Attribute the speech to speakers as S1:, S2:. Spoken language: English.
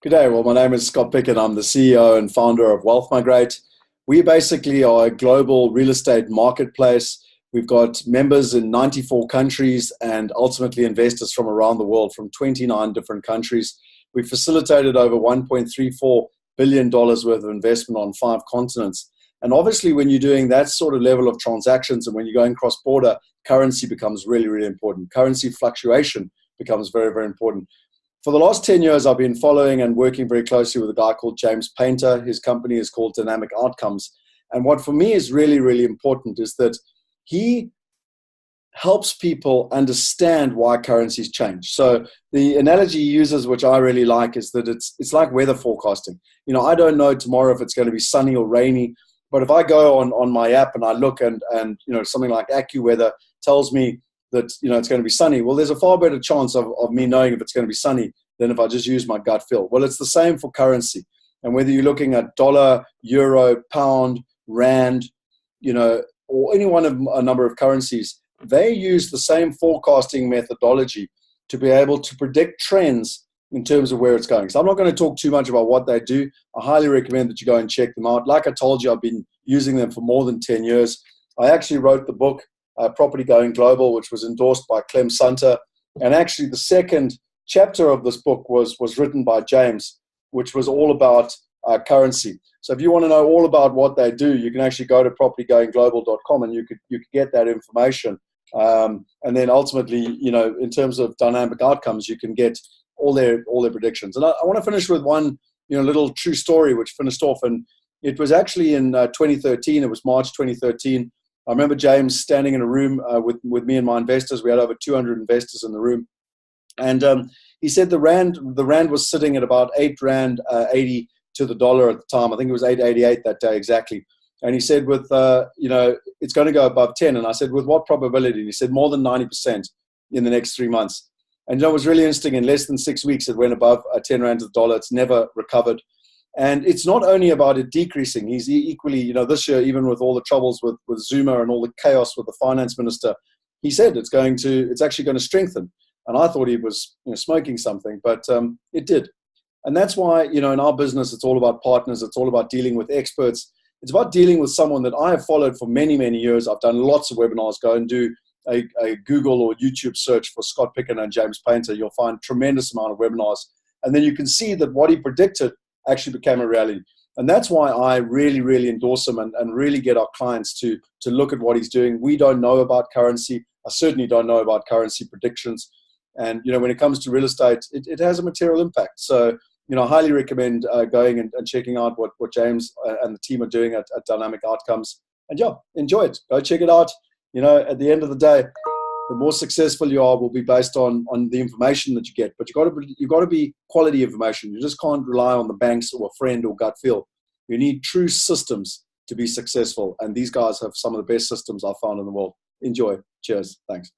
S1: Good day. Well, my name is Scott Picken. I'm the CEO and founder of Wealth Migrate. We basically are a global real estate marketplace. We've got members in 94 countries and ultimately investors from around the world from 29 different countries. We've facilitated over $1.34 billion worth of investment on 5 continents. And obviously, when you're doing that sort of level of transactions and when you're going cross-border, currency becomes really, really important. Currency fluctuation becomes very, very important. For the last 10 years, I've been following and working very closely with a guy called James Paynter. His company is called Dynamic Outcomes. And what for me is really, really important is that he helps people understand why currencies change. So the analogy he uses, which I really like, is that it's like weather forecasting. I don't know tomorrow if it's going to be sunny or rainy, but if I go on my app and I look and something like AccuWeather tells me that it's going to be sunny, well, there's a far better chance of me knowing if it's going to be sunny than if I just use my gut feel. Well, it's the same for currency. And whether you're looking at dollar, euro, pound, rand, or any one of a number of currencies, they use the same forecasting methodology to be able to predict trends in terms of where it's going. So I'm not going to talk too much about what they do. I highly recommend that you go and check them out. Like I told you, I've been using them for more than 10 years. I actually wrote the book, Property Going Global, which was endorsed by Clem Sunter. And actually the second chapter of this book was written by James, which was all about currency. So if you want to know all about what they do, you can actually go to propertygoingglobal.com and you could get that information. And then ultimately, in terms of dynamic outcomes, you can get all their predictions. And I want to finish with one little true story which finished off. And it was actually in 2013. It was March 2013. I remember James standing in a room with me and my investors. We had over 200 investors in the room. And he said the rand was sitting at about 8 rand 80 to the dollar at the time. I think it was 8.88 that day exactly. And he said it's going to go above 10. And I said, with what probability? And he said more than 90% in the next 3 months. And it was really interesting. In less than 6 weeks, it went above 10 rand to the dollar. It's never recovered. And it's not only about it decreasing. He's equally, this year, even with all the troubles with Zuma and all the chaos with the finance minister, he said it's actually going to strengthen. And I thought he was smoking something, but it did. And that's why, in our business, it's all about partners. It's all about dealing with experts. It's about dealing with someone that I have followed for many, many years. I've done lots of webinars. Go and do a Google or YouTube search for Scott Picken and James Paynter. You'll find tremendous amount of webinars. And then you can see that what he predicted actually became a reality. And that's why I really, really endorse him and really get our clients to look at what he's doing. We don't know about currency. I certainly don't know about currency predictions. And, when it comes to real estate, it has a material impact. So, I highly recommend going and checking out what James and the team are doing at Dynamic Outcomes. And yeah, enjoy it. Go check it out. At the end of the day, the more successful you are will be based on the information that you get. But you've got to be quality information. You just can't rely on the banks or a friend or gut feel. You need true systems to be successful. And these guys have some of the best systems I've found in the world. Enjoy. Cheers. Thanks.